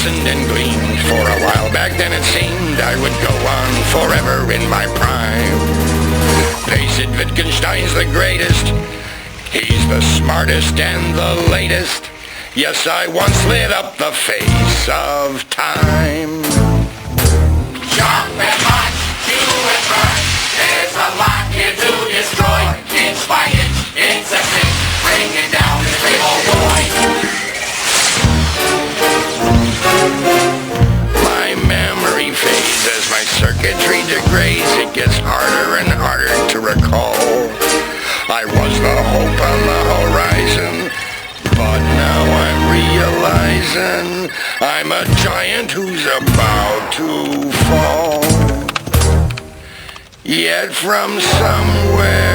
glistened and gleamed for a while. Back then it seemed I would go on forever in my prime. They said Wittgenstein's the greatest. He's the smartest and the latest. Yes, I once lit up the face of time. Sharp and hot, you and burn. There's a lot here to destroy. Inch by inch, it's a cinch, bringing down the big old boy. My memory fades as my circuitry degrades. It gets harder and harder to recall. I was the hope on the horizon, but now I'm realizing I'm a giant who's about to fall. Yet from somewhere